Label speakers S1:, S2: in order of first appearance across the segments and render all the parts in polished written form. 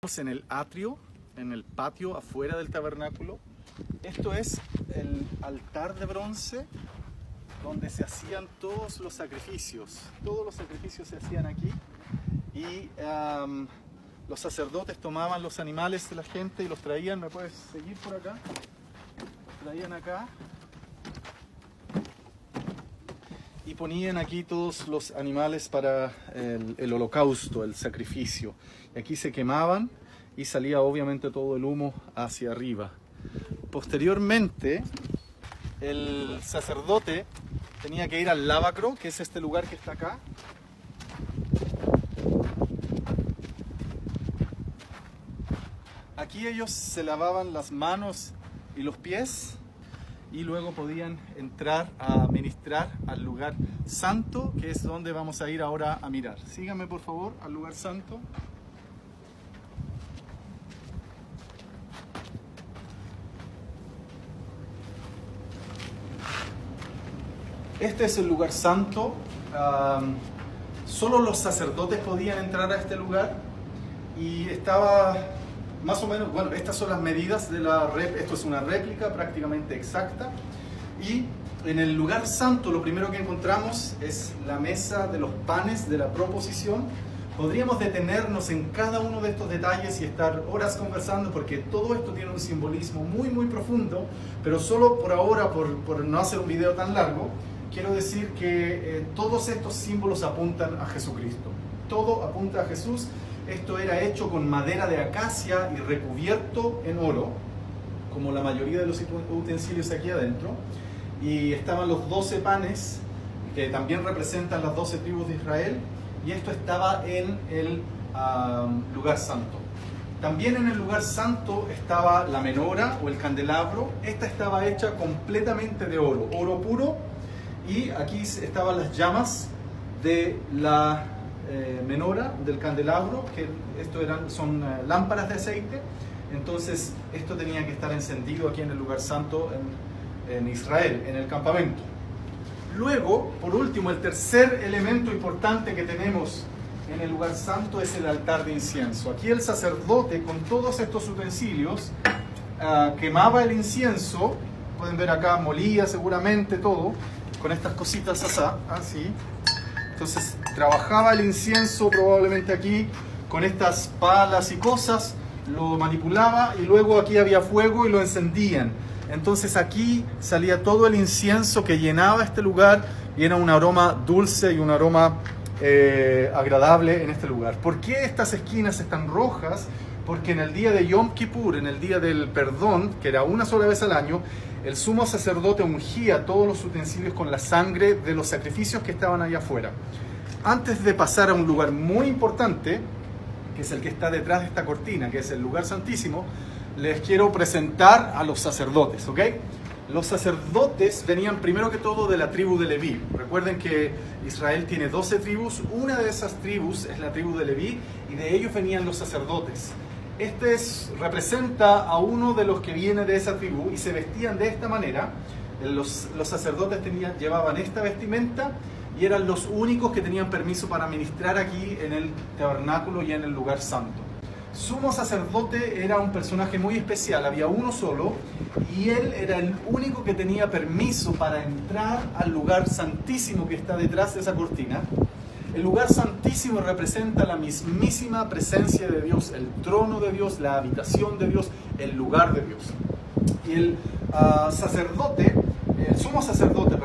S1: En el atrio, en el patio afuera del tabernáculo. Esto es el altar de bronce donde se hacían todos los sacrificios. Todos los sacrificios se hacían aquí y los sacerdotes tomaban los animales de la gente y los traían. ¿Me puedes seguir por acá? Los traían acá y ponían aquí todos los animales para el holocausto, el sacrificio. Y aquí se quemaban y salía obviamente todo el humo hacia arriba. Posteriormente, el sacerdote tenía que ir al lavacro, que es este lugar que está acá. Aquí ellos se lavaban las manos y los pies y luego podían entrar a ministrar al lugar santo, que es donde vamos a ir ahora a mirar. Síganme por favor al lugar santo. Este es el lugar santo. Solo los sacerdotes podían entrar a este lugar y estaba más o menos, bueno, estas son las medidas de la réplica. Esto es una réplica prácticamente exacta. Y en el lugar santo lo primero que encontramos es la mesa de los panes de la proposición. Podríamos detenernos en cada uno de estos detalles y estar horas conversando porque todo esto tiene un simbolismo muy muy profundo, pero solo por ahora, por no hacer un video tan largo, quiero decir que todos estos símbolos apuntan a Jesucristo. Todo apunta a Jesús. Esto era hecho con madera de acacia y recubierto en oro, como la mayoría de los utensilios aquí adentro. Y estaban los 12 panes, que también representan las 12 tribus de Israel. Y esto estaba en el lugar santo. También en el lugar santo estaba la menora o el candelabro. Esta estaba hecha completamente de oro, oro puro. Y aquí estaban las llamas de la menora, del candelabro, que son lámparas de aceite. Entonces esto tenía que estar encendido aquí en el lugar santo en Israel, en el campamento. Luego, por último, el tercer elemento importante que tenemos en el lugar santo es el altar de incienso. Aquí el sacerdote, con todos estos utensilios, quemaba el incienso. Pueden ver acá, molía seguramente todo, con estas cositas así. Entonces trabajaba el incienso probablemente aquí con estas palas y cosas, lo manipulaba y luego aquí había fuego y lo encendían. Entonces aquí salía todo el incienso que llenaba este lugar y era un aroma dulce y un aroma agradable en este lugar. ¿Por qué estas esquinas están rojas? Porque en el día de Yom Kippur, en el día del perdón, que era una sola vez al año, el sumo sacerdote ungía todos los utensilios con la sangre de los sacrificios que estaban allá afuera. Antes de pasar a un lugar muy importante, que es el que está detrás de esta cortina, que es el lugar santísimo, les quiero presentar a los sacerdotes, ¿ok? Los sacerdotes venían primero que todo de la tribu de Leví. Recuerden que Israel tiene 12 tribus, una de esas tribus es la tribu de Leví y de ellos venían los sacerdotes. Representa a uno de los que viene de esa tribu y se vestían de esta manera. Los sacerdotes llevaban esta vestimenta y eran los únicos que tenían permiso para ministrar aquí en el tabernáculo y en el lugar santo. Sumo sacerdote era un personaje muy especial, había uno solo y él era el único que tenía permiso para entrar al lugar santísimo que está detrás de esa cortina. El lugar santísimo representa la mismísima presencia de Dios, el trono de Dios, la habitación de Dios, el lugar de Dios. Y el sumo sacerdote,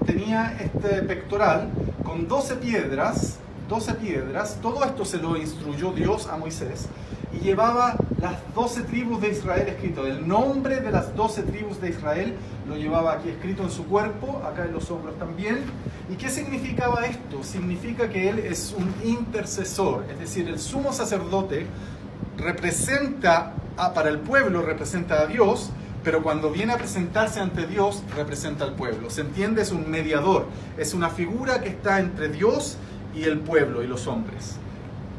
S1: tenía este pectoral con 12 piedras. Todo esto se lo instruyó Dios a Moisés y llevaba las 12 tribus de Israel escrito. El nombre de las 12 tribus de Israel lo llevaba aquí escrito en su cuerpo, acá en los hombros también. ¿Y qué significaba esto? Significa que él es un intercesor, es decir, el sumo sacerdote para el pueblo representa a Dios, pero cuando viene a presentarse ante Dios representa al pueblo. ¿Se entiende? Es un mediador, es una figura que está entre Dios y el pueblo y los hombres.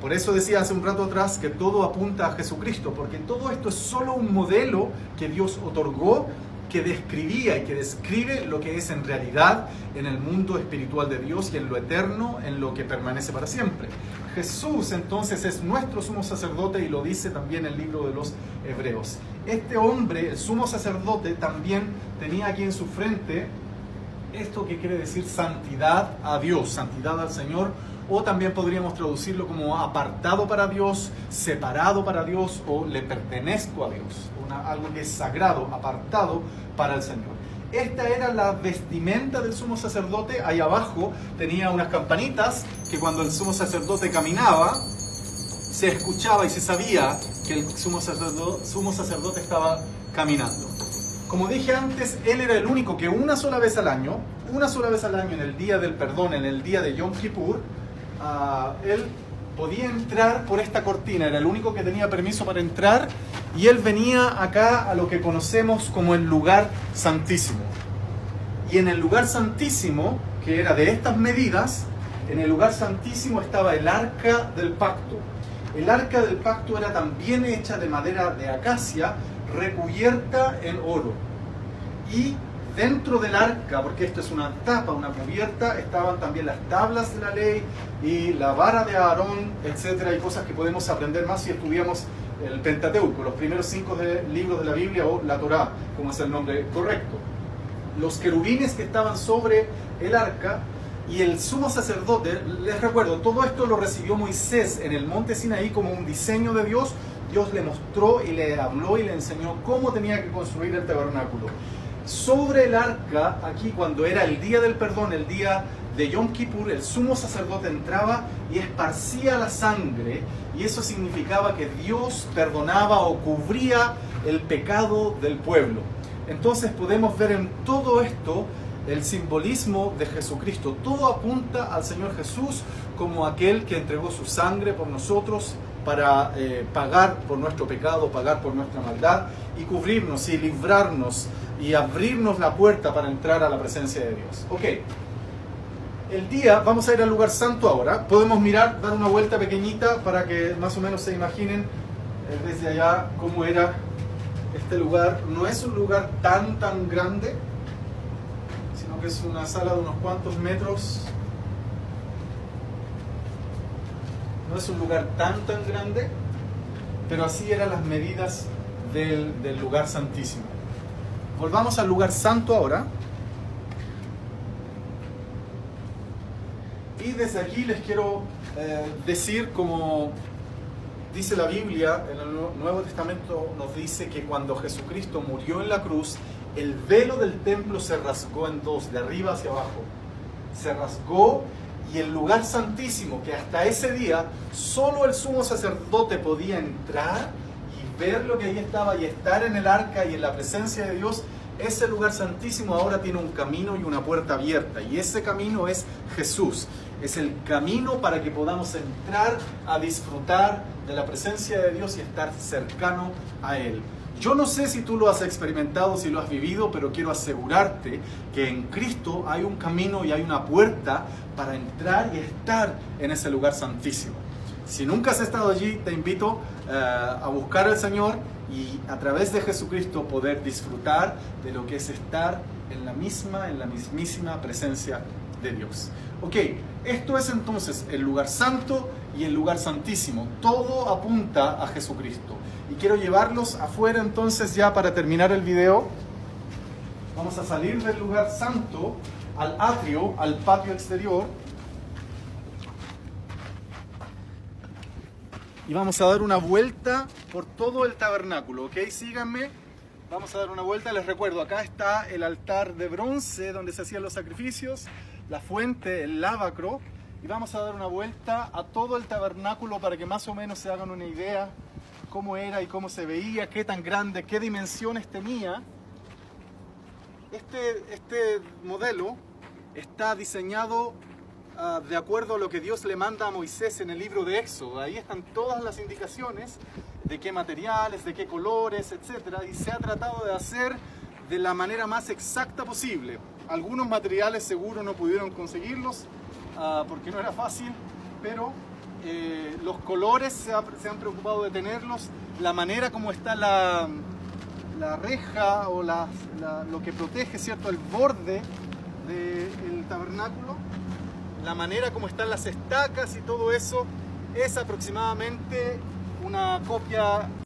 S1: Por eso decía hace un rato atrás que todo apunta a Jesucristo, porque todo esto es solo un modelo que Dios otorgó que describía y que describe lo que es en realidad en el mundo espiritual de Dios y en lo eterno, en lo que permanece para siempre. Jesús entonces es nuestro sumo sacerdote y lo dice también el libro de los Hebreos. Este hombre, el sumo sacerdote, también tenía aquí en su frente esto que quiere decir santidad a Dios, santidad al Señor, o también podríamos traducirlo como apartado para Dios, separado para Dios, o le pertenezco a Dios, algo que es sagrado, apartado para el Señor. Esta era la vestimenta del sumo sacerdote. Ahí abajo tenía unas campanitas que cuando el sumo sacerdote caminaba, se escuchaba y se sabía que el sumo sacerdote estaba caminando. Como dije antes, él era el único que una sola vez al año, en el día del perdón, en el día de Yom Kippur, él podía entrar por esta cortina, era el único que tenía permiso para entrar, y él venía acá a lo que conocemos como el lugar santísimo. Y en el lugar santísimo, que era de estas medidas, en el lugar santísimo estaba el arca del pacto. El arca del pacto era también hecha de madera de acacia, recubierta en oro. Y dentro del arca, porque esto es una tapa, una cubierta, estaban también las tablas de la ley y la vara de Aarón, etcétera, y cosas que podemos aprender más si estudiamos el Pentateuco, los primeros 5 libros de la Biblia, o la Torá, como es el nombre correcto. Los querubines que estaban sobre el arca y el sumo sacerdote, les recuerdo, todo esto lo recibió Moisés en el monte Sinaí como un diseño de Dios. Dios le mostró y le habló y le enseñó cómo tenía que construir el tabernáculo. Sobre el arca, aquí cuando era el día del perdón, el día de Yom Kippur, el sumo sacerdote entraba y esparcía la sangre, y eso significaba que Dios perdonaba o cubría el pecado del pueblo. Entonces podemos ver en todo esto el simbolismo de Jesucristo. Todo apunta al Señor Jesús como aquel que entregó su sangre por nosotros para pagar por nuestro pecado, pagar por nuestra maldad y cubrirnos y librarnos y abrirnos la puerta para entrar a la presencia de Dios. Ok, vamos a ir al lugar santo ahora. Podemos mirar, dar una vuelta pequeñita para que más o menos se imaginen desde allá cómo era este lugar. No es un lugar tan grande, sino que es una sala de unos cuantos metros. No es un lugar tan grande, pero así eran las medidas del lugar santísimo. Volvamos al lugar santo ahora. Y desde aquí les quiero decir, como dice la Biblia, en el Nuevo Testamento nos dice que cuando Jesucristo murió en la cruz, el velo del templo se rasgó en dos, de arriba hacia abajo. Se rasgó, y el lugar santísimo, que hasta ese día solo el sumo sacerdote podía entrar y ver lo que ahí estaba y estar en el arca y en la presencia de Dios, ese lugar santísimo ahora tiene un camino y una puerta abierta, y ese camino es Jesús. Es el camino para que podamos entrar a disfrutar de la presencia de Dios y estar cercano a Él. Yo no sé si tú lo has experimentado, si lo has vivido, pero quiero asegurarte que en Cristo hay un camino y hay una puerta para entrar y estar en ese lugar santísimo. Si nunca has estado allí, te invito a buscar al Señor y a través de Jesucristo poder disfrutar de lo que es estar en la mismísima presencia de Dios. Ok, esto es entonces el lugar santo y el lugar santísimo. Todo apunta a Jesucristo. Y quiero llevarlos afuera entonces ya para terminar el video. Vamos a salir del lugar santo al atrio, al patio exterior. Y vamos a dar una vuelta por todo el tabernáculo, ¿ok? Síganme. Vamos a dar una vuelta. Les recuerdo, acá está el altar de bronce donde se hacían los sacrificios, la fuente, el lavacro. Y vamos a dar una vuelta a todo el tabernáculo para que más o menos se hagan una idea cómo era y cómo se veía, qué tan grande, qué dimensiones tenía. Este modelo está diseñado de acuerdo a lo que Dios le manda a Moisés en el libro de Éxodo. Ahí están todas las indicaciones de qué materiales, de qué colores, etc. Y se ha tratado de hacer de la manera más exacta posible. Algunos materiales seguro no pudieron conseguirlos porque no era fácil, pero los colores se han preocupado de tenerlos. La manera como está la reja o lo que protege, ¿cierto?, el borde del tabernáculo, la manera como están las estacas y todo eso, es aproximadamente una copia